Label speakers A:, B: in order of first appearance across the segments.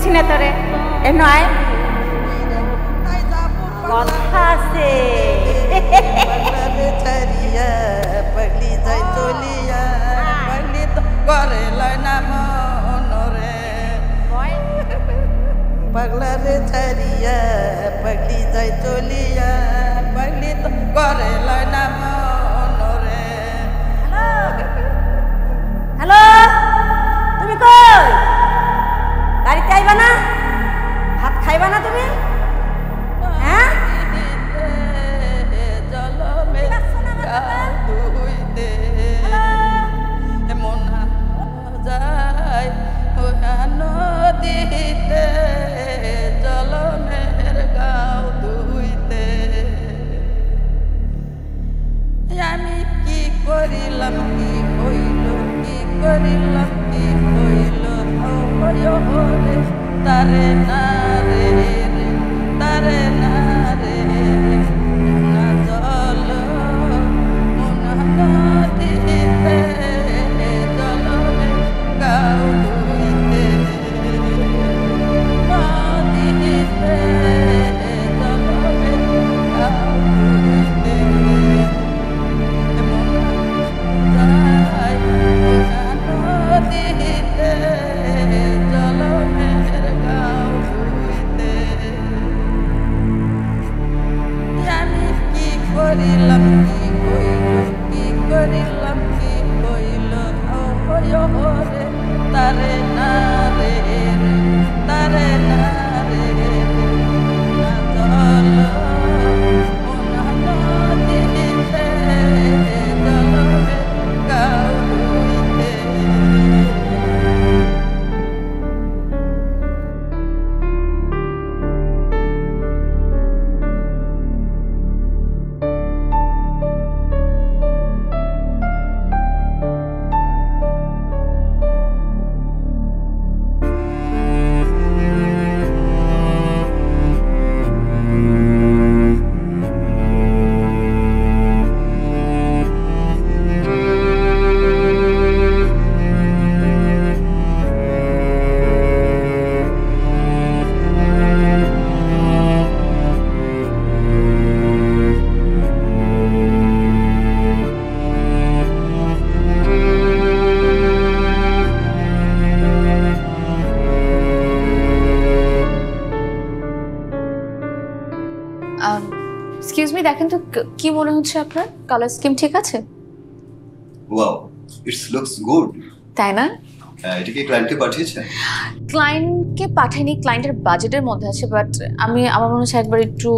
A: বলছি না তোরে এ নয় কথা আছে
B: पगली जाय चलिया पगली तो करे लना मनरे पगला रे छरिया पगली जाय चलिया पगली तो करे लना मनरे
A: হ্যালো তুমি কই গাড়িতে আইবা না ভাত খাইবা না তুমি হ্যাঁ
B: নদীতে জলমের গাও ধুইতে আমি কি করিলাম কি হইল কি করিলাম কি হইল রে তারে না রে তারে না রে না জল মোনা নদীতে জলমের গাও করিলাম কি হইল কি করিলাম কি হইল রে তারে না রে তারে না রে না জল মোনা নদীতে জলমের গাও ধুইতে
C: এক্সকিউজ মি দেখেন তো কি মনে হচ্ছে আপনার কালার স্কিম ঠিক আছে
D: ওয়াও ইটস লুকস গুড
C: তাই না
D: এটা কি ক্লায়েন্টকে পাঠিয়েছেন
C: ক্লায়েন্টকে পাঠাইনি ক্লায়েন্টের বাজেটের মধ্যে আছে বাট আমার মনে হচ্ছে একবার একটু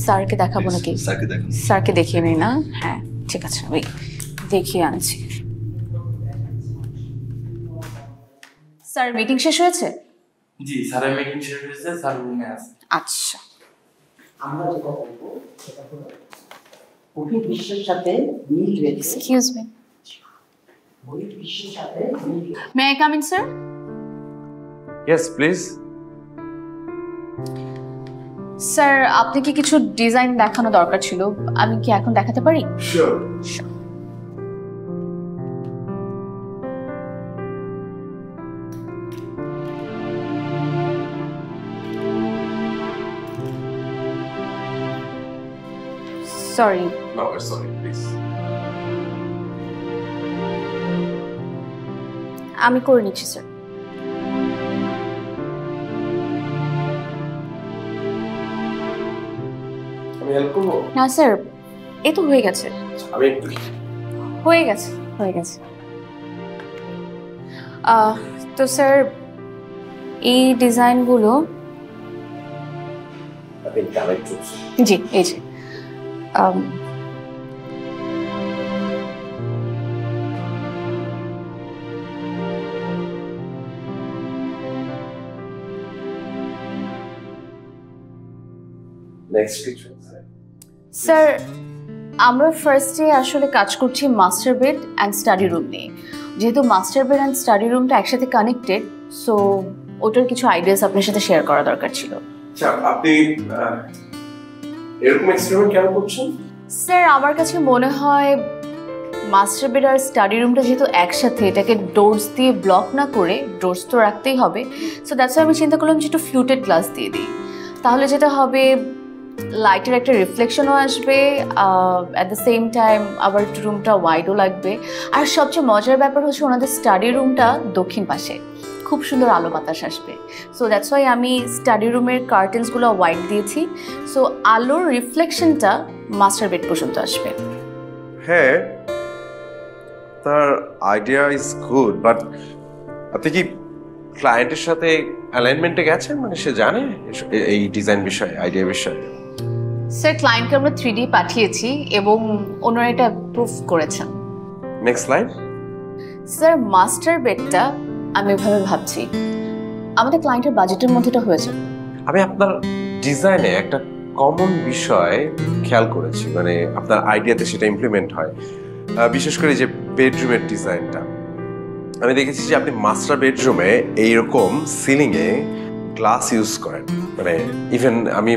C: স্যারকে দেখাবো নাকি
D: স্যারকে দেখুন
C: স্যারকে দেখিয়ে নিই না হ্যাঁ ঠিক আছে আমি দেখিয়ে আনছি স্যার মিটিং শেষ হয়েছে
E: জি স্যারের মিটিং শেষ হয়েছে স্যার রুমে আছে
C: আচ্ছা
F: আমরা যেটা করবো সেটা হলো বহির্বিশ্বের সাথে মিল রেখে
C: এক্সকিউজ মি
F: বহির্বিশ্বের সাথে মিল
C: may I come in sir
E: yes please
C: sir আপনি কি কিছু ডিজাইন দেখানো দরকার ছিল আমি কি এখন দেখাতে পারি
E: sure
C: sorry
E: no it's sorry please
C: আমি করে নিচ্ছি স্যার
E: আমি হেল্প করবো
C: না স্যার এই তো হয়ে গেছে
E: আমি একটু
C: হয়ে গেছে হয়ে গেছে তো স্যার এই ডিজাইনগুলো
E: আপনি কালেক্ট করছেন
C: জি এই যে
E: নেক্সট কিছু
C: স্যার আমরা ফার্স্টে আসলে কাজ করছি master bed and study room নিয়ে যেহেতু মাস্টার বেড অ্যান্ড স্টাডি রুমটা একসাথে কানেক্টেড সো ওটার কিছু আইডিয়াস আপনার সাথে শেয়ার করা দরকার ছিল
E: আচ্ছা আপনি এরকম এক্সপেরিমেন্ট কেন করছেন
C: স্যার আমার কাছে মনে হয় মাস্টার বেড আর স্টাডি রুমটা যেহেতু একসাথে, এটাকে ডোরস দিয়ে ব্লক না করে, ডোরস তো রাখতেই হবে, সো দ্যাটস আমি চিন্তা করলাম যে একটু ফ্লুটেড গ্লাস দিয়ে দিই। তাহলে যেটা হবে, লাইটের একটা রিফ্লেকশনও আসবে, অ্যাট দ্য সেম টাইম আবার একটু রুমটা ওয়াইডও লাগবে। আর সবচেয়ে মজার ব্যাপার হচ্ছে ওনাদের স্টাডি রুমটা দক্ষিণ পাশে, খুব সুন্দর আলো বাতাস আসবে। সো দ্যাটস ওয়াই আমি স্টাডি রুমের কার্টেন্সগুলো হোয়াইট দিয়েছি, সো আলোর রিফ্লেকশনটা মাস্টার বেড পর্যন্ত আসবে।
E: হ্যাঁ, তার আইডিয়া ইজ গুড, বাট আপনি কি ক্লায়েন্টের সাথে অ্যালাইনমেন্টে গেছেন? মানে সে জানে এই ডিজাইন বিষয়ে, আইডিয়া বিষয়ে?
C: স্যার, ক্লায়েন্টকে আমরা 3D পাঠিয়েছি এবং ওনারা এটা অ্যাপ্রুভ করেছেন।
E: Next line.
C: স্যার, মাস্টার বেডটা আমি এভাবে ভাবছি আমাদের ক্লায়েন্টের বাজেটের মধ্যে এটা হয়ে যাবে।
E: আমি আপনার ডিজাইনে একটা কমন বিষয় খেয়াল করেছি, মানে আপনার আইডিয়াতে সেটা ইমপ্লিমেন্ট হয়, বিশেষ করে যে বেডরুমের ডিজাইনটা। আমি দেখেছি যে আপনি মাস্টার বেডরুমে এইরকম সিলিংয়ে গ্লাস ইউজ করেন, মানে ইভেন আমি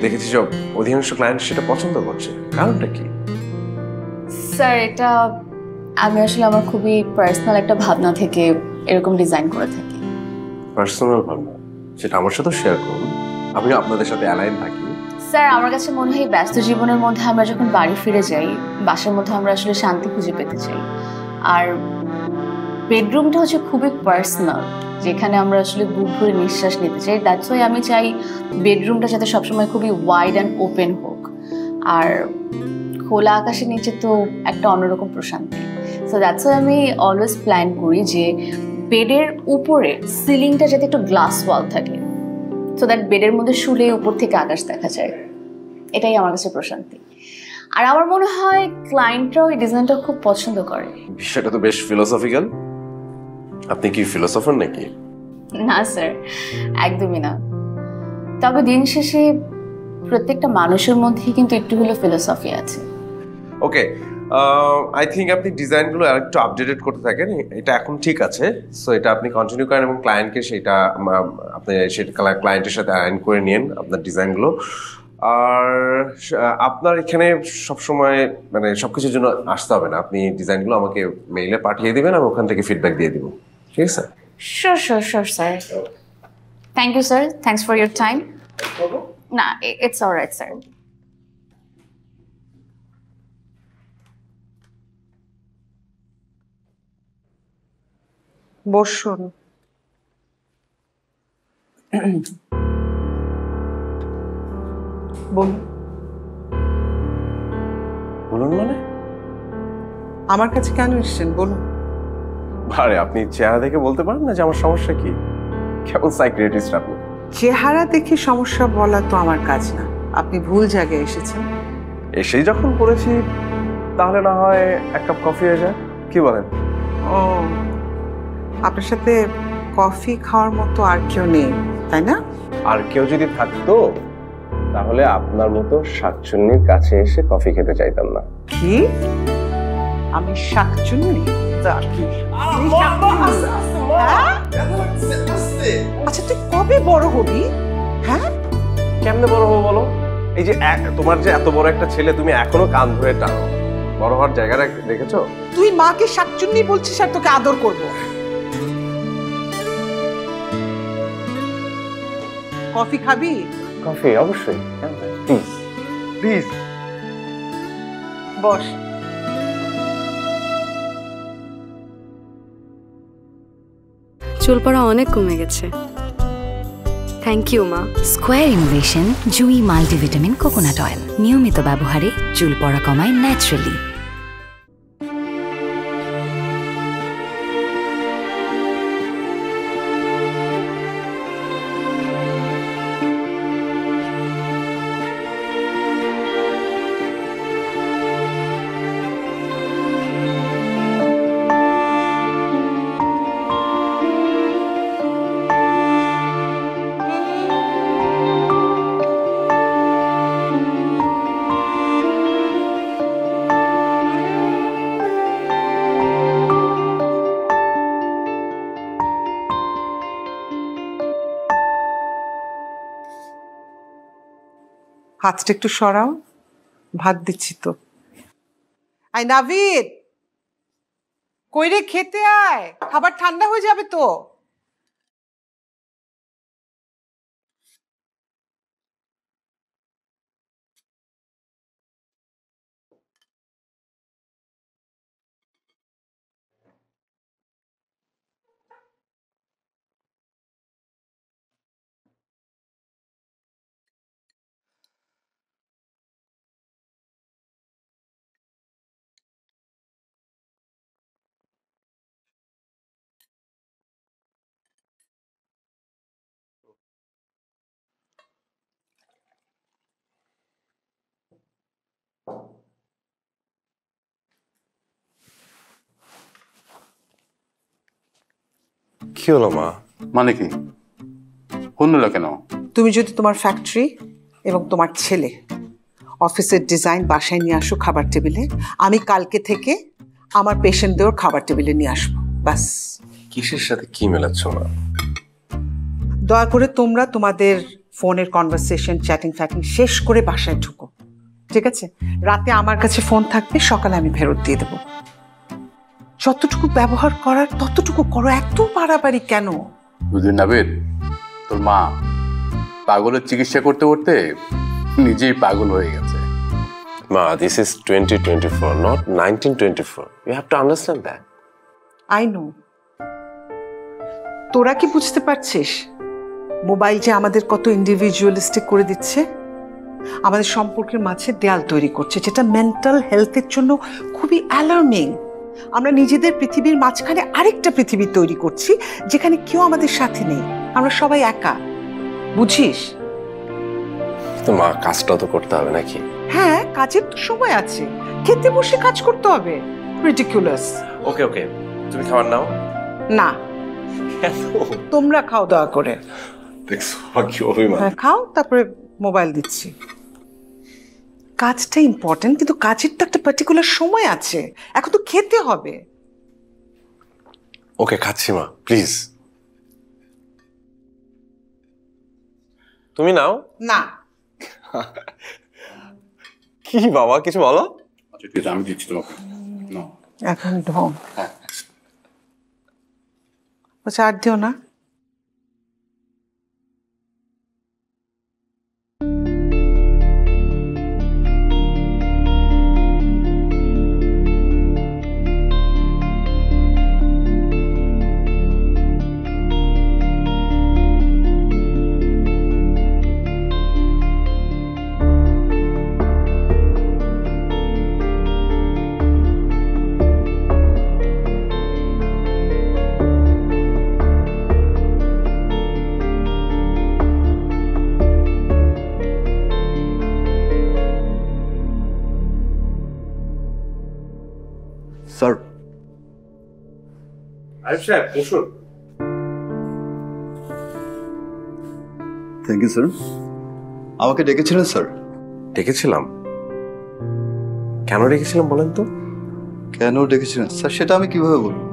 E: দেখেছি যে অধিকাংশ ক্লায়েন্ট সেটা পছন্দ করছে। কারণটা কি?
C: স্যার, এটা আমি আসলে আমার খুবই পার্সোনাল একটা ভাবনা থেকে এরকম ডিজাইন করে থাকি।
E: পার্সোনাল ভাবনা, সেটা আমার সাথে শেয়ার করুন, আমি আপনাদের সাথে অ্যালাইন থাকি।
C: স্যার, আমার কাছে মনে হয় ব্যস্ত জীবনের মধ্যে আমরা যখন বাড়ি ফিরে যাই, বাসার মধ্যে আমরা আসলে শান্তি খুঁজে পেতে চাই। আর বেডরুমটা হচ্ছে খুবই পার্সোনাল, যেখানে আমরা আসলে বুক ভরে নিঃশ্বাস নিতে চাই। দ্যাটস ওয়াই আমি চাই বেডরুমটা যাতে সবসময় খুবই ওয়াইড অ্যান্ড ওপেন হোক। আর খোলা আকাশের নিচে তো একটা অন্যরকম প্রশান্তি। সো দ্যাটস ওয়াই আমি অলওয়েজ প্ল্যান করি যে বেডের উপরে সিলিংটা যাতে একটু গ্লাস ওয়াল থাকে, সো দ্যাট বেডের মধ্যে শুলে উপর থেকে আকাশ দেখা যায়। এটাই আমার কাছে প্রশান্তি। আর আমার মনে হয় ক্লায়েন্টরাও এই ডিজাইনটা খুব পছন্দ করে।
E: বিষয়টা তো বেশ ফিলোসফিক্যাল। আপনি কি ফিলোসফার নাকি?
C: না স্যার, একদমই না। তবে দিন শেষে প্রত্যেকটা মানুষের মধ্যেই কিন্তু একটু হলেও ফিলোসফি আছে।
E: ওকে, আই থিঙ্ক আপনি ডিজাইনগুলো আরেকটু আপডেটেড করতে থাকেন, এটা এখন ঠিক আছে। সো এটা আপনি কন্টিনিউ করেন এবং ক্লায়েন্টকে সেটা আপনি সেটা ক্লায়েন্টের সাথে অ্যালাইন করে নিন আপনার ডিজাইনগুলো। আর আপনার এখানে সবসময় মানে সবকিছুর জন্য আসতে হবে না, আপনি ডিজাইনগুলো আমাকে মেইলে পাঠিয়ে দেবেন, আমি ওখান থেকে ফিডব্যাক দিয়ে দিব, ঠিক আছে?
C: Sure sure sure sir. Thank you sir, thanks for your time. না, ইটস অলরাইট স্যার।
B: বসুন। বলুন।
E: বলুন মানে?
B: আমার কাছে কেন এসেছেন বলুন?
E: আরে আপনি চেহারা দেখে বলতে পারেন না যে আমার সমস্যা কি? কেমন সাইকিয়াট্রিস্ট আপনি?
B: চেহারা দেখে সমস্যা বলা তো আমার কাজ না। আপনি ভুল জায়গায় এসেছেন।
E: এসেই যখন পড়েছি তাহলে না হয় এক কাপ কফি হয়ে যায়, কি বলেন?
B: ও, আপনার সাথে কফি খাওয়ার মতো আর কেউ নেই, তাই না?
E: আর কেউ যদি থাকতো তাহলে আপনার মতো শাকচুন্নির কাছে এসে কফি খেতে চাইতাম না।
B: কি? আমি শাকচুন্নি? আচ্ছা, তুই কবে বড় হবি? হ্যাঁ,
E: কেমনে বড় হবো বলো? এই যে তোমার যে এত বড় একটা ছেলে, তুমি এখনো কান ধরে টানো। বড় হওয়ার জায়গাটা দেখেছো?
B: তুই মাকে শাকচুন্নি বলছিস আর তোকে আদর করব? কফি খাবি?
E: কফি অবশ্যই, প্লিজ প্লিজ।
B: বস।
G: চুল পড়া অনেক কমে গেছে। থ্যাংক ইউ মা।
H: স্কোয়ার ইনোভেশন জুই মাল্টিভিটামিন কোকোনাট অয়েল নিয়মিত ব্যবহারে চুল পড়া কমায় ন্যাচারালি।
B: হাতটা একটু সরাও, ভাত দিচ্ছি তো। আই নাভিদ, কইরে খেতে আয়, খাবার ঠান্ডা হয়ে যাবে তো।
E: কি হলো মা?
I: মানে কি হলো কেন?
B: তুমি যদি তোমার ফ্যাক্টরি এবং তোমার ছেলে অফিসের ডিজাইন বাসায় নিয়ে আসো খাবার টেবিলে, আমি কালকে থেকে আমার পেশেন্টদের খাবার টেবিলে নিয়ে আসবো। বাস।
E: কিসের সাথে কি মেলাচ্ছ মা?
B: দয়া করে তোমরা তোমাদের ফোনের কনভারসেশন, চ্যাটিং ফ্যাটিং শেষ করে বাসায় ঢুকো, ঠিক আছে? রাতে আমার কাছে ফোন থাকবে, সকালে আমি ফেরত দিয়ে দেবো। যতটুকু ব্যবহার করার ততটুকু করো, এত বাড়াবাড়ি কেন?
I: বুঝলি নাবিদ, তোর মা পাগলের চিকিৎসা করতে করতে নিজেই পাগল হয়ে গেছে।
E: মা, this is 2024, not 1924. You have to understand that.
B: I know. তোরা কি বুঝতে পারছিস মোবাইল যে আমাদের কত ইন্ডিভিজুয়ালিস্টিক করে দিচ্ছে, আমাদের সম্পর্কের মাঝে দেয়াল তৈরি করছে, যেটা মেন্টাল হেলথের জন্য খুবই অ্যালার্মিং। আমরা নিজেদের পৃথিবীর মাঝখানে আরেকটা পৃথিবী তৈরি করছি যেখানে কেউ আমাদের সাথে নেই, আমরা সবাই একা। বুঝিস?
E: তো মা, কাজটাও তো করতে হবে নাকি?
B: হ্যাঁ, কাজের তো সময় আছে, খেতে বসে কাজ করতে হবে। রিডিকুলাস।
E: ওকে ওকে, তুমি খাবার নাও।
B: না, তোমরা খাও দয়া করে।
E: দেখছো কি অভিমান।
B: হ্যাঁ খাও, তারপরে মোবাইল দিচ্ছি। কাজটা ইম্পর্টেন্ট, কিন্তু কাজের তো একটা পার্টিকুলার সময় আছে, এখন তো খেতে হবে।
E: ওকে, খাচ্ছি মা, প্লিজ। তুমি নাও।
B: না।
E: কি বাবা, কিছু বলো।
I: আচ্ছা ঠিক আছে, আমি দিচ্ছি তোমাকে।
B: এখন ঢং। আর দিও না।
D: স্যার।
E: আরিফ সাহেব, বসুন।
D: Thank you sir. আমাকে ডেকেছিলেন স্যার?
E: ডেকেছিলাম? কেন ডেকেছিলাম বলেন তো?
D: কেন ডেকেছিলেন স্যার সেটা আমি কিভাবে বলবো?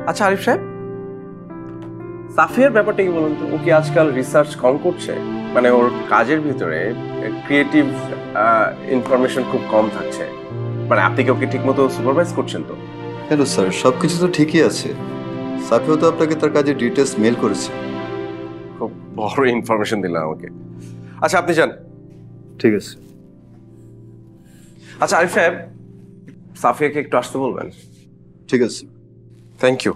E: আচ্ছা আরিফ সাহেব, সাফিয়ার ব্যাপারটা কি বলুন তো? ও কি আজকাল রিসার্চ কম করছে? মানে ওর কাজের ভিতরে ক্রিয়েটিভ ইনফরমেশন খুব কম থাকছে। মানে আপনি কি ওকে ঠিক মতো সুপারভাইজ করছেন তো?
D: কেন স্যার, সবকিছু তো ঠিকই আছে। সাফিয়া তো আপনাকে তার কাজের ডিটেলস মেল করেছে।
E: খুব বড় ইনফরমেশন দিলেন আমাকে। আচ্ছা আপনি যান।
D: ঠিক আছে।
E: আচ্ছা আরিফ সাহেব, সাফিয়াকে একটু আসতে বলবেন।
D: ঠিক আছে।
E: Thank you.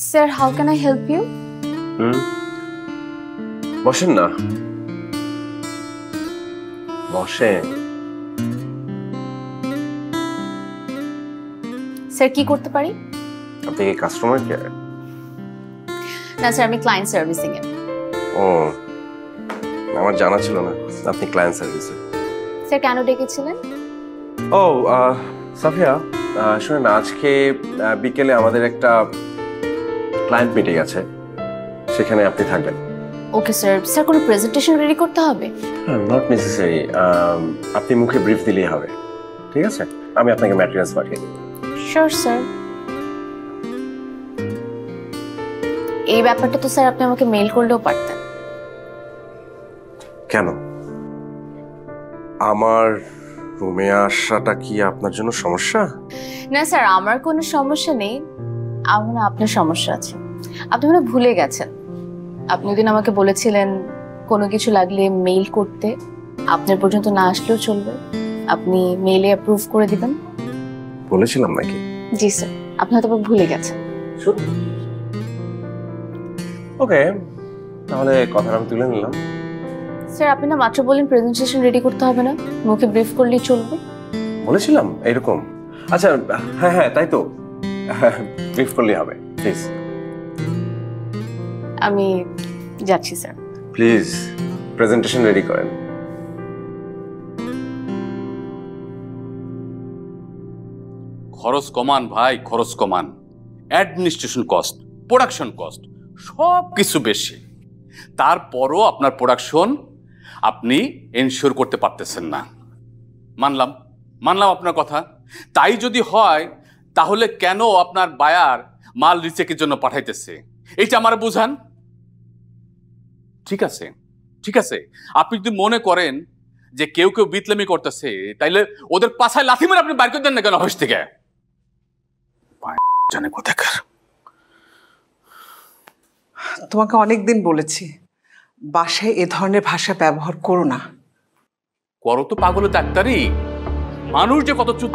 C: Sir, how can I help you?
E: বসেন না, বসেন।
C: স্যার, কি করতে পারি?
E: আপনি কি কাস্টমার কেয়ার?
C: না স্যার, আমি ক্লায়েন্ট সার্ভিসিং এ।
E: ও, আমার জানা ছিল না আপনি ক্লায়েন্ট সার্ভিসে।
C: স্যার, কেন ডেকেছিলেন?
E: ও সাফিয়া, শুনেন, আজকে বিকেলে আমাদের একটা ক্লায়েন্ট মিটিং আছে, সেখানে আপনি থাকবেন।
C: Okay sir. স্যার, কোনো প্রেজেন্টেশন রেডি করতে হবে?
E: নট নেসেসারি, আপনি মুখে ব্রিফ দিলেই হবে। ঠিক আছে, আমি আপনাকে ম্যাটেরিয়ালস পাঠিয়ে দেব।
C: Sure sir. এই ব্যাপারটা তো স্যার আপনি আমাকে মেইল করলেও পারতেন।
E: কেন? আমার রুমে আসাটা কি আপনার জন্য সমস্যা?
C: না স্যার, আমার কোনো সমস্যা নেই। আমার মনে হয় আপনার সমস্যা আছে। আপনি মনে হয় ভুলে গেছেন, আপনি দিন আমাকে বলেছিলেন কোনো কিছু লাগলে মেইল করতে, আপনার পর্যন্ত না আসলেও চলবে, আপনি মেইলে অ্যাপ্রুভ করে দিবেন।
E: বলেছিলাম নাকি?
C: জি স্যার, আপনি হয়তো ভুলে গেছেন।
F: সত্যি
E: ওকে, তাহলে কথাটা আমি তুলে নিলাম।
C: স্যার, আপনি না মাত্র বললেন প্রেজেন্টেশন রেডি করতে হবে না, মুখে ব্রিফ করলেই চলবে।
E: বলেছিলাম এরকম? আচ্ছা, হ্যাঁ হ্যাঁ তাই তো, ব্রিফ করলেই হবে। প্লিজ
C: আমি যাচ্ছি স্যার।
E: প্লিজ প্রেজেন্টেশন রেডি করেন।
I: খরচ কমান ভাই, খরচ কমান। অ্যাডমিনিস্ট্রেশন কস্ট, প্রোডাকশন কস্ট সব কিছু বেশি। তারপরও আপনার প্রোডাকশন আপনি এনশিওর করতে পারতেছেন না। মানলাম মানলাম আপনার কথা। তাই যদি হয় তাহলে কেন আপনার বায়ার মাল রিচেকের জন্য পাঠাইতেছে, এইটা আমার বুঝান। ঠিক আছে ঠিক আছে, আপনি যদি মনে করেন যে কেউ কেউ বিতলামি করতেছে, তাইলে ওদের পাছায় লাথি মেরে আপনি বাইর করে দেন না কেন অফিস থেকে? জানে কোথাকার।
B: তোমাকে অনেকদিন বলেছি বাসায় এ ধরনের ভাষা ব্যবহার করো না।
I: করো তো পাগল ডাক্তারি, মানুষ যে কত চুপ,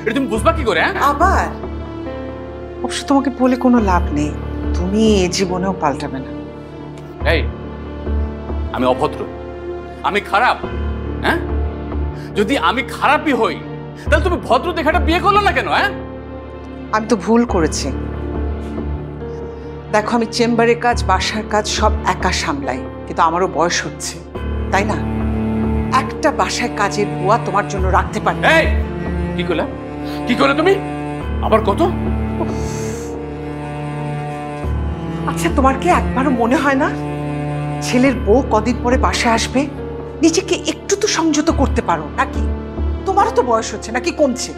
I: এটা তুমি বুঝবা কি করে?
B: আবার অবশ্য তোমাকে বলে কোনো লাভ নেই, তুমি এ জীবনেও পাল্টাবে না।
I: এই, আমি অভদ্র, আমি খারাপ? হ্যাঁ, যদি আমি খারাপই হই তাহলে তুমি ভদ্র দেখাটা বিয়ে করলো না কেন? হ্যাঁ,
B: আমি তো ভুল করেছি। দেখো, আমি চেম্বারের কাজ, বাসার কাজ সব একা সামলাই, কিন্তু আমারও বয়স হচ্ছে, তাই না? একটা বাসায় কাজের বুয়া তোমার জন্য রাখতে পারি।
I: এই কি করলে, কি করলে তুমি আবার কত?
B: আচ্ছা, তোমার কি একবারও মনে হয় না ছেলের বউ কদিন পরে বাসায় আসবে, নিজেকে একটু তো সংযত করতে পারো নাকি? তোমারও তো বয়স হচ্ছে নাকি কমছে?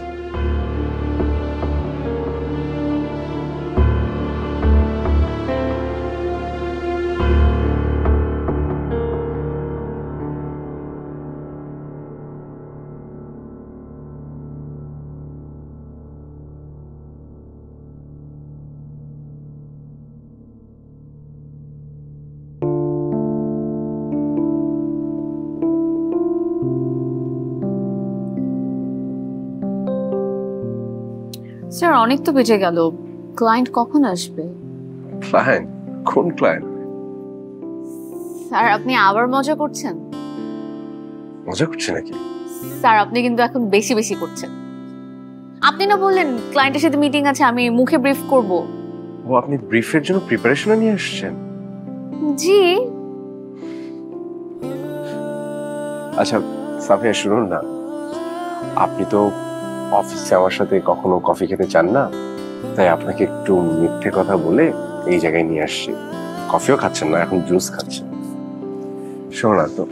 C: স্যার, অনেক তো বেজে গেল, ক্লায়েন্ট কখন আসবে?
E: ক্লায়েন্ট? কোন ক্লায়েন্ট?
C: স্যার, আপনি আবার মজা করছেন?
E: মজা করছে নাকি?
C: স্যার, আপনি কিন্তু এখন বেশি বেশি করছেন। আপনি না বললেন ক্লায়েন্টের সাথে মিটিং আছে, আমি মুখে ব্রিফ করব।
E: ও, আপনি ব্রিফের জন্য প্রিপারেশন নিয়ে আসছেন?
C: জি।
E: আচ্ছা সাফিয়া, শুনুন না, আপনি তো অফিসে আমার সাথে কখনো কফি খেতে চান না, তাই আপনাকে একটু মিথ্যে কথা বলে এই জায়গায় নিয়ে আসছি। কফিও খাচ্ছেন না, এখন জুস খাচ্ছেন। শোনো না তো,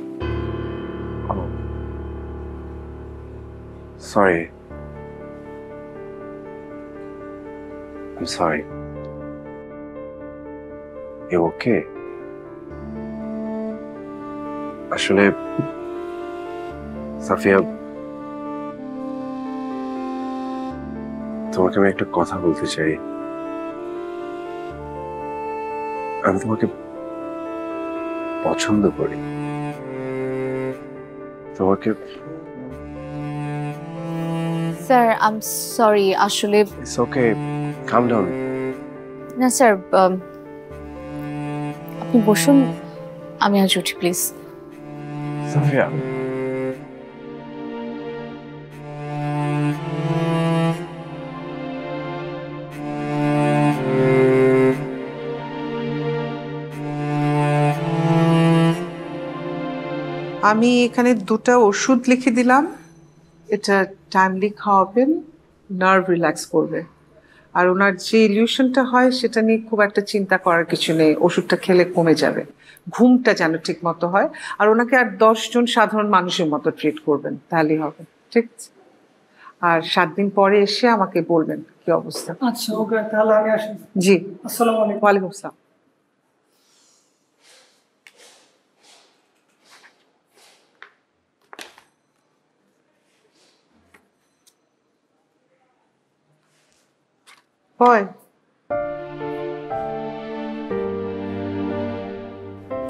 E: sorry, I'm sorry. You okay? আসলে সাফিয়া, তোমাকে আমি একটা কথা বলতে চাই। আমি তোমাকে পছন্দ করি। তোমাকে।
C: স্যার, আই এম সরি, আসলে
E: It's okay. Calm down.
C: না স্যার, আপনি বসুন, আমি আজ উঠি প্লিজ।
E: সাফিয়া,
B: আমি এখানে 2টা ওষুধ লিখে দিলাম, এটা টাইমলি খাওয়াবেন, নার্ভ রিল্যাক্স করবে। আর ওনার যে ইলিউশনটা হয় সেটা নিয়ে খুব একটা চিন্তা করার কিছু নেই, ওষুধটা খেলে কমে যাবে। ঘুমটা যেন ঠিক মতো হয়, আর ওনাকে আর 10 জন সাধারণ মানুষের মতো ট্রিট করবেন, তাহলেই হবে। ঠিক আছে? আর 7 দিন পরে এসে আমাকে বলবেন কি অবস্থা।
F: আচ্ছা, ওকে, তাহলে আমি আসি।
B: জি,
F: আসসালামু আলাইকুম।
B: ওয়ালাইকুম আসসালাম। হয়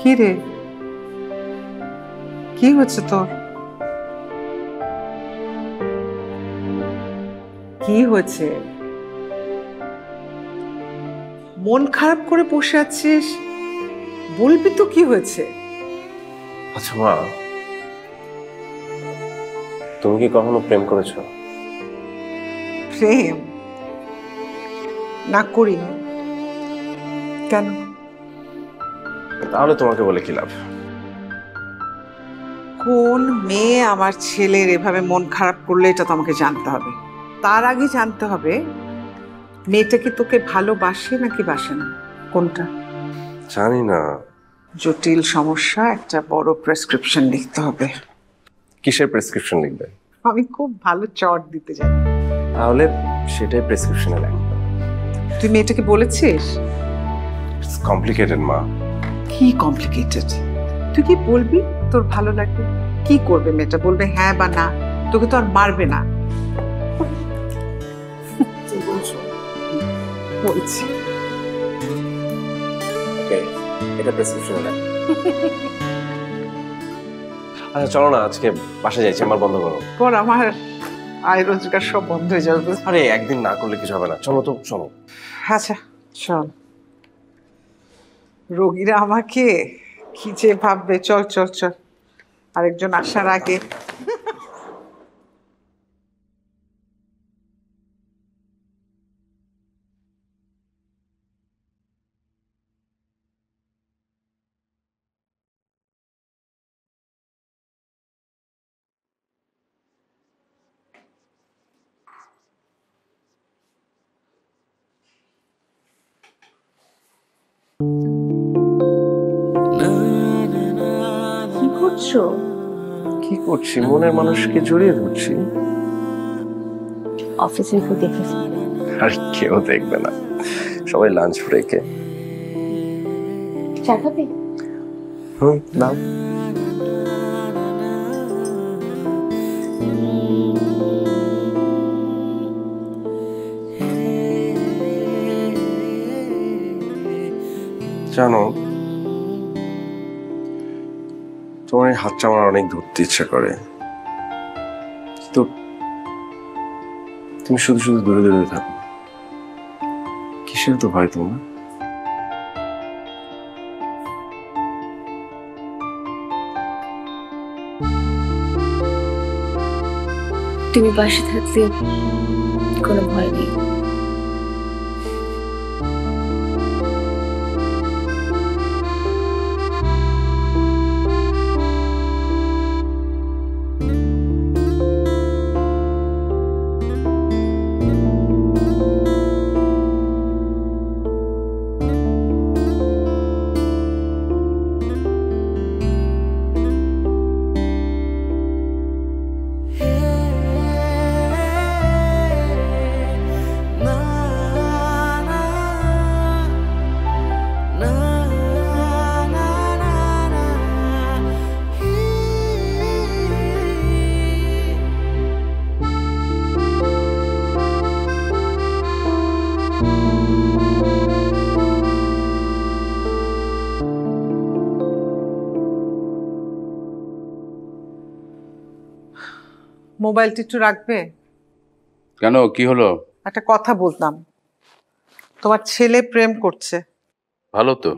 B: কি রে, কি হচ্ছে তোর? কি হয়েছে? মন খারাপ করে বসে আছিস, বলবি তো কি হয়েছে?
E: আচ্ছা মা, তুমি কি কখনো প্রেম করেছো?
B: প্রেম না করিনি। কেন?
E: তাহলে তোমাকে বলে কি লাভ?
B: কোন মেয়ে আমার ছেলের এভাবে মন খারাপ করলে এটা তো আমাকে জানতে হবে। তার আগে জানতে হবে মেয়েটা কি তোকে ভালোবাসে নাকি বাসে না, কোনটা?
E: জানি না।
B: জটিল সমস্যা, একটা বড় প্রেসক্রিপশন লিখতে হবে।
E: কিসের প্রেসক্রিপশন লিখবে?
B: আমি খুব ভালো চট দিতে জানি।
E: তাহলে সেটাই প্রেসক্রিপশনে লেখ।
B: তুই মেয়েটাকে বলেছিস?
E: ইটস কমপ্লিকেটেড মা।
B: কি কমপ্লিকেটেড? তুই কি বলবি তোর ভালো লাগবে? কি করবে মেয়েটা? বলবে হ্যাঁ বা না? তোকে তো আর মারবে না। বলছি
E: ওকে, এটা প্রেসক্রিপশনে লেখ। আচ্ছা চলো না, আজকে বাসা যাই, চেম্বার বন্ধ করো।
B: পর আমার আয় রোজগার সব বন্ধ হয়ে যাবে।
E: আরে একদিন না করলে কিছু হবে না, চলো তো চলো।
B: আচ্ছা চল। রোগীরা আমাকে কি যে ভাববে। চল চল চল, আরেকজন আসার আগে।
C: কি করছো?
E: কি করছি? মনের মানুষকে জড়িয়ে ধরছি।
C: অফিসের কেউ দেখেছি?
E: আর কেউ দেখবে না, সবাই লাঞ্চ ব্রেকে।
C: চা খাবে?
E: না জানো, তোমার এই হাতটা আমার অনেক ধরতে ইচ্ছা করে, তো তুমি শুধু শুধু দূরে দূরে থাকো। কিসের তো ভয় তোমার?
C: তুমি পাশে থাকলে কোনো ভয় নেই।
B: মোবাইলটা একটু রাখবে?
I: কেন, কি হলো?
B: একটা কথা বলতাম। তোমার ছেলে প্রেম করছে।
I: ভালো তো,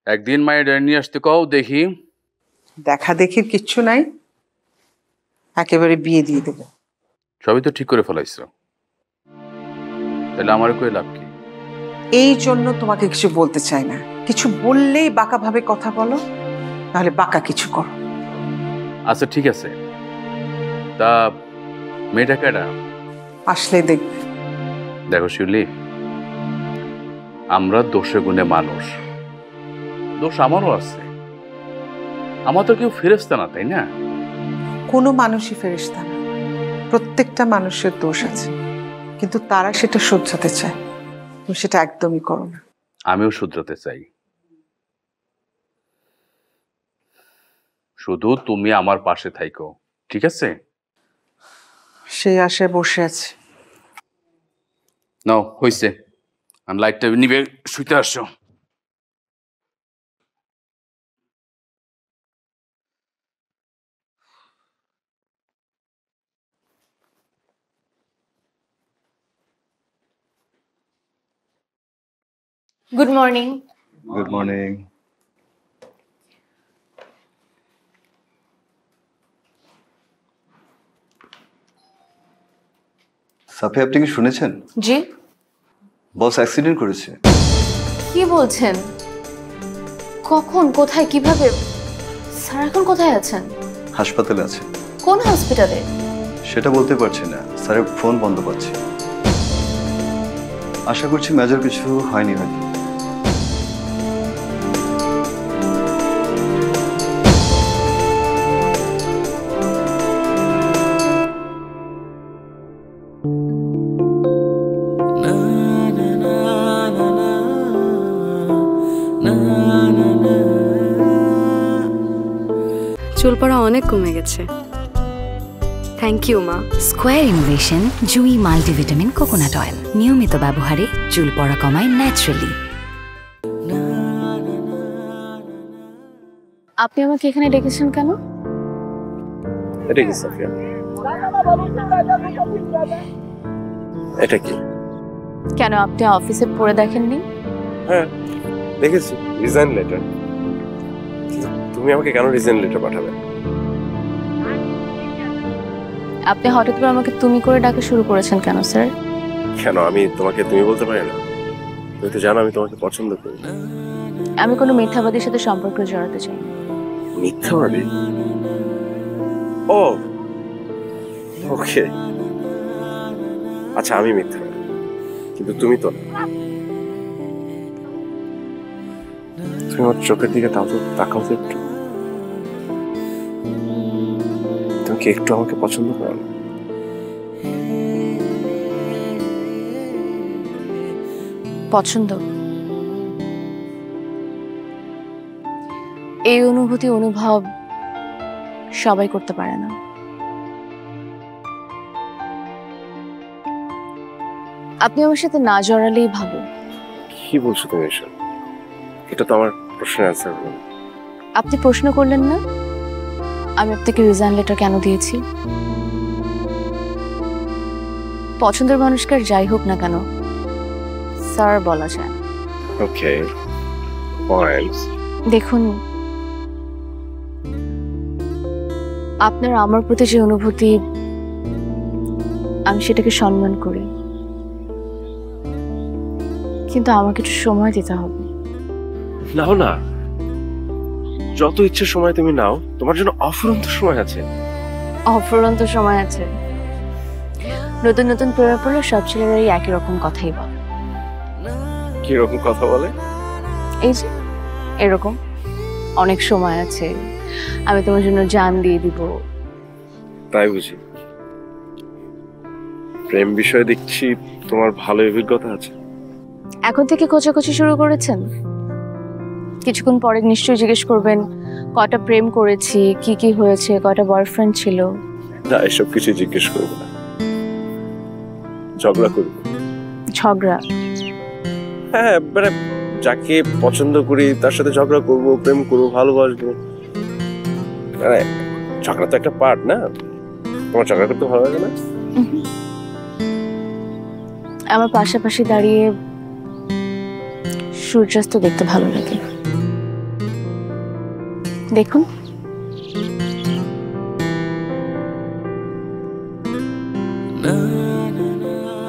I: একদিন মায়ের নিয়ে আসতে কও দেখি।
B: দেখা দেখির কিচ্ছু নাই, একেবারে বিয়ে দিয়ে দেবে।
I: সবই তো ঠিক করে ফেলাইছো, তাহলে আমার কই লাভ কি?
B: এই জন্য তোমাকে কিছু বলতে চাই না। কিছু বললেই বাঁকা ভাবে কথা বলো, নাহলে বাঁকা কিছু করো।
I: আচ্ছা ঠিক আছে, তা মেয়েটা কেডা?
B: আসলে দেখবে।
I: দেখো শিউলি, আমরা দোষে গুণে মানুষ, দোষ আমারও আছে। আমার তো কেউ ফেরেশতা না, তাই না?
B: কোনো মানুষই ফেরেশতা না, প্রত্যেকটা মানুষের দোষ আছে, কিন্তু তারা সেটা শুধরাতে চায়। তুমি সেটা একদমই করো না।
I: আমিও শুধরাতে চাই, শুধু তুমি আমার পাশে থাইকো, ঠিক আছে?
B: সেই আশায় বসে আছে।
I: নাও হইছে, আর লাইটটা নিবে, শুইতে আসছো।
C: Good morning.
D: Good morning. Safi, আপনি কি শুনেছেন?
C: জি।
D: বস অ্যাক্সিডেন্ট করেছে।
C: কি বলছেন? কখন, কোথায়, কিভাবে? স্যার এখন কোথায় আছেন?
D: হাসপাতালে আছে।
C: কোন হসপিটালে?
D: সেটা বলতে পারছি না, স্যারের ফোন বন্ধ পাচ্ছি। আশা করছি মেজর কিছু হয়নি হয়তো।
G: চুল পড়া অনেক কমে গেছে। থ্যাংক ইউ মা।
H: স্কোয়ার ইনোভেশন জুই মাল্টিভিটামিন কোকোনাট অয়েল নিয়মিত ব্যবহারে চুল পড়া কমায় ন্যাচারালি।
C: আপনি আমাকে এখানে ডেকেছেন কেন?
E: এটা কি সাফিয়া? এটা কি?
C: কেন, আপনি অফিসে পড়ে দেখেননি?
E: হ্যাঁ দেখেছি, রিজাইন লেটার। তুমি আমাকে কেন রিজাইন লেটার পাঠাবে?
C: আপনি হঠাৎ করে আমাকে তুমি করে ডাকা শুরু করেছেন কেন স্যার?
E: কেন, আমি তোমাকে তুমি বলতে পারি না? তুমি তো জানো আমি তোমাকে পছন্দ করি।
C: আমি কোনো মিথ্যাবাদীর সাথে সম্পর্ক জড়াতে চাই না।
E: মিথ্যাবাদী? ও ওকে, আচ্ছা আমি মিথ্যাবাদী, কিন্তু তুমি তো না। তুমি আমার চোখের দিকে তাকাও তো একটু। তুমি কি একটু আমাকে পছন্দ করো না?
C: পছন্দ, এই অনুভূতি অনুভব সবাই করতে পারে না। আপনি আমার সাথে না জড়ালেই ভালো।
E: কি বলছো তুমি এসব? এটা তো আমার প্রশ্নের অ্যান্সার হলো।
C: আপনি প্রশ্ন করলেন না আমি আপনাকে রিজাইন লেটার কেন দিয়েছি। পছন্দের মানুষকে আর যাই হোক না কেন স্যার বলা যায়।
E: ওকে পয়েন্টস।
C: দেখুন, আপনার আমার প্রতি যে অনুভূতি, আমি সেটাকে সম্মান করি, কিন্তু আমাকে একটু সময় দিতে হবে।
E: নাও না, যত ইচ্ছে সময় তুমি নাও, তোমার জন্য অফুরন্ত সময় আছে।
C: অফুরন্ত সময় আছে? নতুন নতুন প্রেমে পড়লে সব ছেলেরাই একই রকম কথাই বলে।
E: কি রকম কথা বলে?
C: এই যে এরকম, অনেক সময় আছে, আমি তোমার জন্য জান দিয়ে দিব।
E: তাই বুঝি? প্রেম বিষয়ে দেখছি তোমার ভালো অভিজ্ঞতা আছে।
C: এখন থেকে খোঁচাখুচি শুরু করেছেন? কিছুক্ষণ পরে নিশ্চয়ই জিজ্ঞেস করবেন কয়টা প্রেম করেছি, কি কি হয়েছে, কয়টা বয়ফ্রেন্ড ছিল।
E: না, এসব কিছু জিজ্ঞেস করবো না, ঝগড়া করবো।
C: ঝগড়া?
E: হ্যাঁ, মানে যাকে পছন্দ করি তার সাথে ঝগড়া করবো, প্রেম করবো, ভালোবাসবো। মানে ঝগড়া তো একটা পার্ট না? তোমার ঝগড়া করতে ভালো লাগে না?
C: আমার পাশাপাশি দাঁড়িয়ে সূর্যাস্ত দেখতে ভালো লাগে। দেখুন,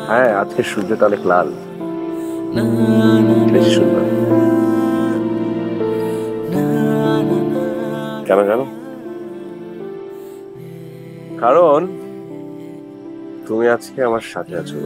E: হ্যাঁ আজকে সূর্যটা অনেক লাল, বেশি সুন্দর। কেন জানো? কারণ তুমি আজকে আমার সাথে আছো।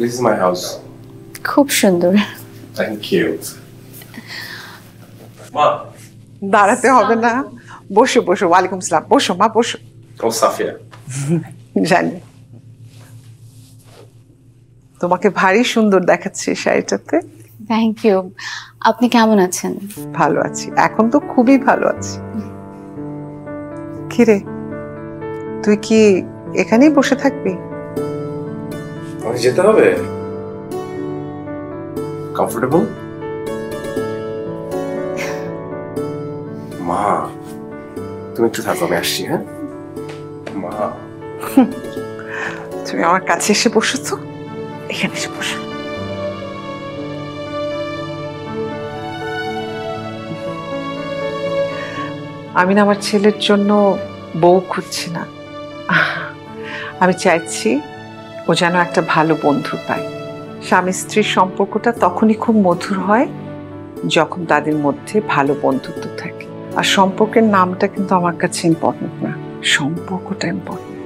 E: This is my house.
C: খুব সুন্দর।
E: Thank you. মা,
B: দাঁড়াতে হবে না, বসো বসো। ওয়ালাইকুম সালাম। বসো মা, বসো।
E: ও সাফিয়া,
B: জানি তোমাকে ভারী সুন্দর দেখাচ্ছে শাড়িটাতে।
C: Thank you. আপনি কেমন আছেন?
B: ভালো আছি, এখন তো খুবই ভালো আছি। কিরে, তুই কি এখানেই বসে থাকবি?
E: আমাকে যেতে হবে? কমফোর্টেবল? মা, তুমি একটু থাকো, আমি আসছি। হ্যাঁ মা,
B: তুমি আমার কাছে এসে বসো তো, এখানে এসে বসো। আমি না আমার ছেলের জন্য বউ খুঁজছি না, আমি চাইছি ও যেন একটা ভালো বন্ধু পায়। স্বামী স্ত্রীর সম্পর্কটা তখনই খুব মধুর হয় যখন তাদের মধ্যে ভালো বন্ধুত্ব থাকে। আর সম্পর্কের নামটা কিন্তু আমার কাছে ইম্পর্টেন্ট না, সম্পর্কটা ইম্পর্টেন্ট।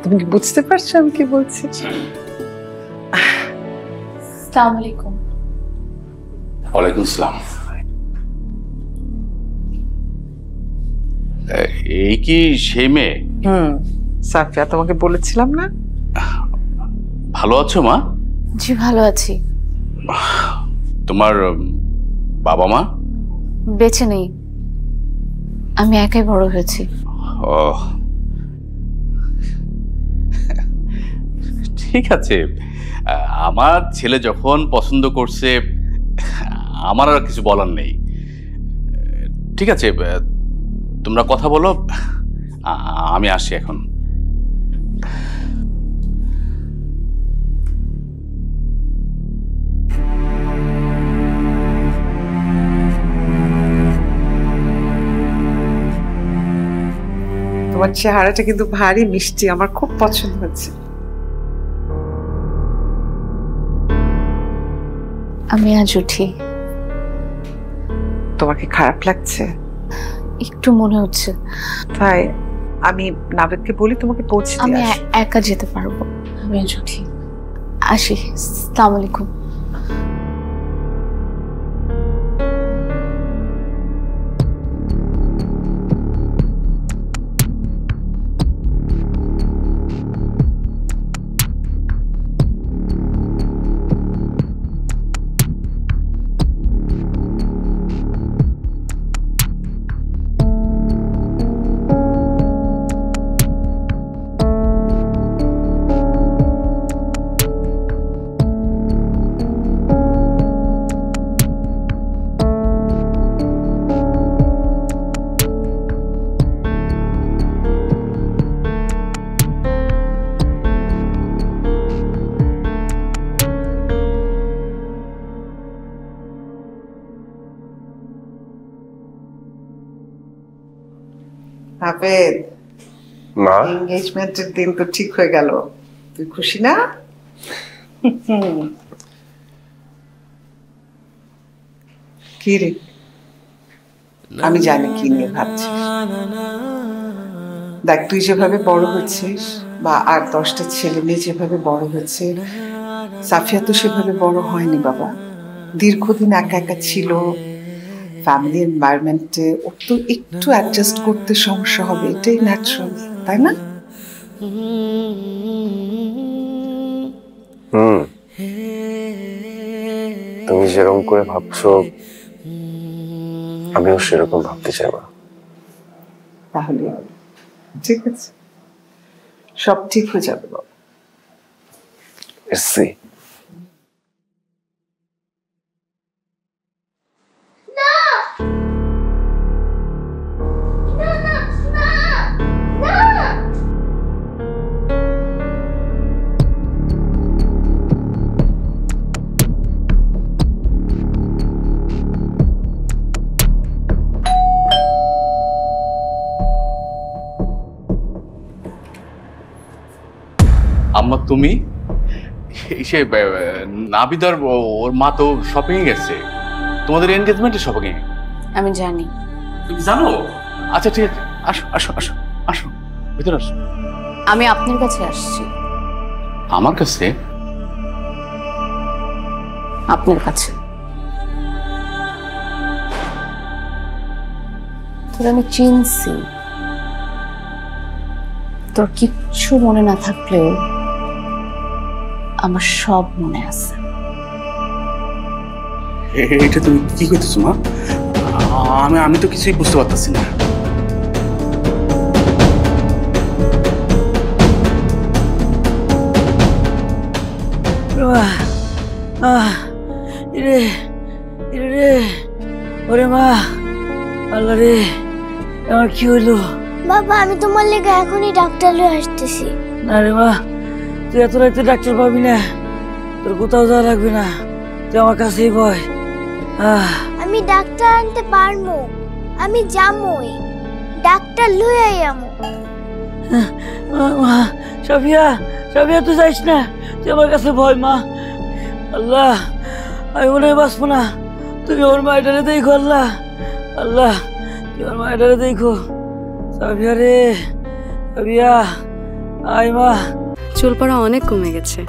B: তুমি কি বুঝতে পারছো আমি কি বলছি?
C: আসসালামু আলাইকুম।
I: ওয়ালাইকুম সালাম। এই কি সেই মেয়ে?
B: সাফিয়া, তোমাকে বলেছিলাম না?
I: ভালো আছো মা?
C: জি ভালো আছি।
I: তোমার বাবা মা?
C: বেঁচে নেই, আমি একাই বড় হয়েছি।
I: ও ঠিক আছে, আমার ছেলে যখন পছন্দ করছে আমার আর কিছু বলার নেই। ঠিক আছে, তোমরা কথা বলো, আমি আসি এখন।
B: তোমার চেহারাটা কিন্তু ভারী মিষ্টি, আমার খুব পছন্দ হচ্ছে।
C: আমি আজ উঠি।
B: তোমার কি খারাপ লাগছে?
C: একটু মনে হচ্ছে।
B: তাই আমি নাবেদকে বলি তোমাকে পৌঁছে
C: আমি
B: দিয়ে আসি।
C: একা যেতে পারবো। আমি আজ উঠি, আসি। আসসালামু আলাইকুম।
B: নাবেদ,
E: মা,
B: এনগেজমেন্টের দিন তো ঠিক হয়ে গেল, তুই খুশি না? কি রে, আমি জানি কি নিয়ে ভাবছিস। দেখ, তুই যেভাবে বড় হচ্ছিস বা আর 10টা ছেলে মেয়ে যেভাবে বড় হচ্ছে, সাফিয়া তো সেভাবে বড় হয়নি বাবা। দীর্ঘদিন একা একা ছিল, ফ্যামিলি এনভায়রনমেন্টে ওর তো একটু অ্যাডজাস্ট করতে সমস্যা হবে, এটাই ন্যাচারাল, তাই না?
E: তুমি যেরকম করে ভাবছো আমিও সেরকম ভাবতে চাই মা।
B: তাহলে ঠিক আছে, সব ঠিক হয়ে যাবে বাবা।
E: এসছি।
I: আম্মা তুমি সে নাবিদার ওর মা তো শপিং এ গেছে, তোমাদের এনগেজমেন্টে শপিং এ।
C: আমি জানি।
I: তুমি জানো? আচ্ছা ঠিক আছে, আসো আসো আসো আসো, ভিতরে আসো।
C: আমি আপনার কাছে আসছি।
I: আমার কাছে?
C: আপনার কাছে। তোর আমি চিনছি, তোর কিচ্ছু মনে না থাকলেও আমার সব মনে আছে।
I: এটা তুমি কি করতেছো মা? আমি তো কিছুই বুঝতে পারতেছি না।
J: ওরে মা, আল্লাহ রে, আমার কি হইলো?
K: বাবা আমি তোমার লেগে এখনই ডাক্তার লয়ে আসতেছি।
J: না রে মা, তুই এত রাতে ডাক্তার পাবি না, তোর কোথাও যাওয়া লাগবে না, তুই আমার কাছেই বয়।
K: আমি ডাক্তার আনতে পারবো, আমি যামই, ডাক্তার লয়ে আমো।
J: মা, সাফিয়া, সাফিয়া তুই যাইস না, তুই আমার কাছে ভয়। মা, আল্লাহ আমি মনে হয় বাঁচবো না, তুমি ওর মায়েটারে দেখো। আল্লাহ, আল্লাহ তুমি ওর মায়েটারে দেখো। সাফিয়া রে, সাফিয়া আয় মা।
G: চুল পড়া অনেক কমে গেছে।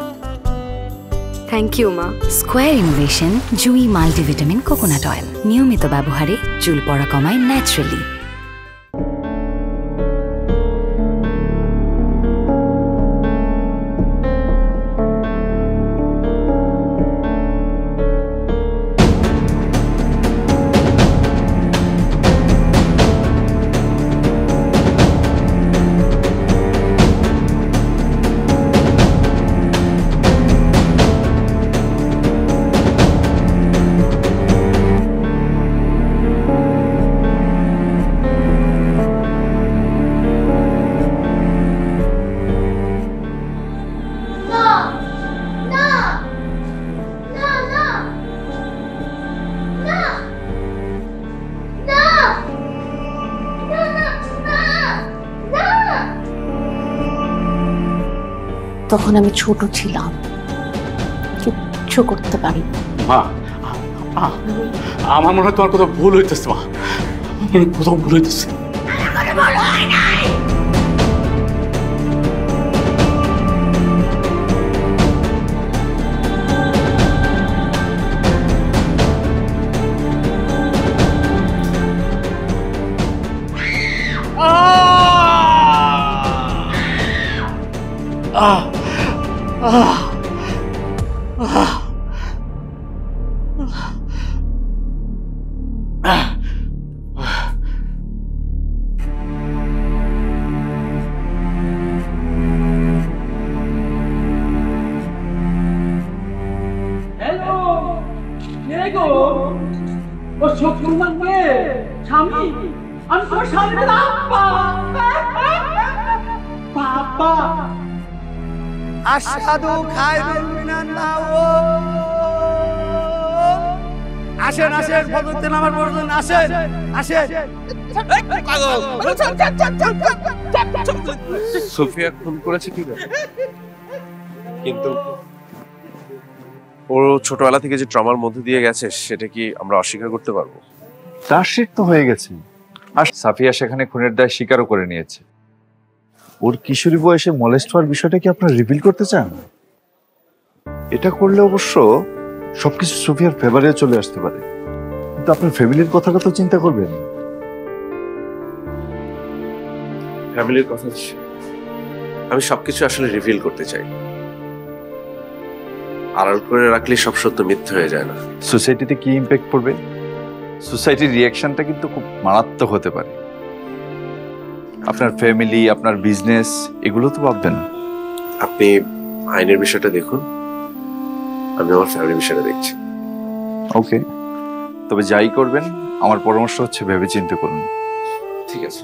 G: থ্যাংক ইউ মা।
H: স্কোয়ার ইনোভেশন জুই মাল্টিভিটামিন কোকোনাট অয়েল নিয়মিত ব্যবহারে চুল পড়া কমায় ন্যাচারালি।
C: তখন আমি ছোট ছিলাম, কিচ্ছু করতে পারি।
I: মা, আমার মনে হয় তোমার কোথাও ভুল হইতেছে মা, কোথাও ভুল হইতেছে।
L: আশহাদু খায়রুল মিনাল্লাহ। আসেন আসেন, ফজরের নামাজ পড়বেন, আসেন আসেন।
E: সোফিয়া খুন করেছে ঠিক আছে, কিন্তু ও ছোটবেলা থেকে যে ট্রমার মধ্যে দিয়ে গেছে সেটা কি আমরা অস্বীকার করতে পারবো?
M: চার্জশিট তো হয়ে গেছে, আর সাফিয়া সেখানে খুনের দায় স্বীকারও করে নিয়েছে। ওর কিশোরী বয়সে মলেস্ট হওয়ার বিষয়টা কি আপনারা রিভিল করতে চান? এটা করলে অবশ্য সবকিছু সোফিয়ার ফেভারে চলে আসতে পারে, কিন্তু আপনার ফ্যামিলির কথাটা তো চিন্তা করবেন।
E: ফ্যামিলির কথা আমি সবকিছু আসলে রিভিল করতে চাই, আড়াল করে রাখলে সব সত্য মিথ্যে হয়ে যায় না।
M: সোসাইটিতে কি ইম্প্যাক্ট পড়বে, সোসাইটির রিয়াকশনটা কিন্তু খুব মারাত্মক হতে পারে। আপনার ফ্যামিলি, আপনার বিজনেস, এগুলো তো ভাববেন।
E: আপনি আইনের বিষয়টা দেখুন, আমি আমার ফ্যামিলির বিষয়টা দেখছি।
M: ওকে, তবে যাই করবেন আমার পরামর্শ হচ্ছে ভেবে চিন্তে করুন।
E: ঠিক আছে।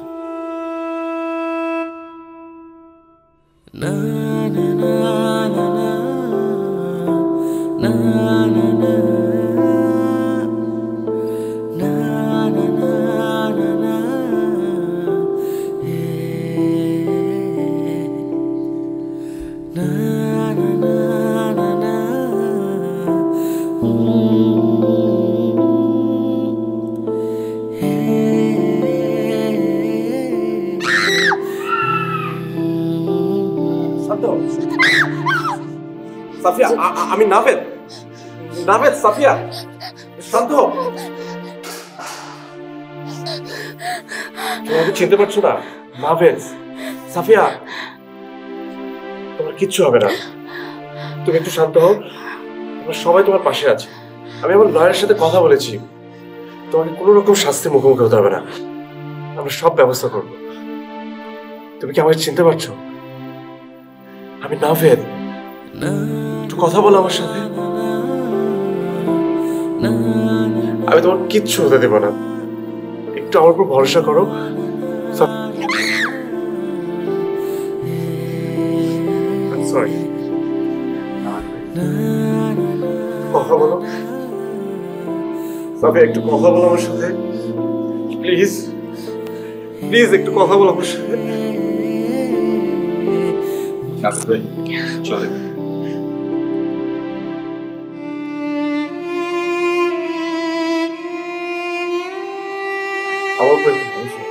L: সাফিয়া, আমি নাভেদ।
E: নাভেদ, সাফিয়া, শান্ত হও। তুমি আমাকে চিনতে পারছো না? নাভেদ, সাফিয়া, তোমার কিচ্ছু হবে না, তুমি একটু শান্ত হও। আমরা সবাই তোমার পাশে আছি। আমি আমার লয়ারের সাথে কথা বলেছি, তোমাকে কোনো রকম শাস্তির মুখোমুখি হতে হবে না, আমরা সব ব্যবস্থা করব। তুমি কি আমাকে চিনতে পারছো? আমি নাভেদ, একটু কথা বলো আমার সাথে। আমি তোমার কিচ্ছু হতে দেবো না, একটু আমার উপর ভরসা করো। সরি, কথা বলো সাফিয়া, একটু কথা বলো আমার সাথে প্লিজ, প্লিজ একটু কথা বলো আমার সাথে। চলে আমার উপর একটু ভরসা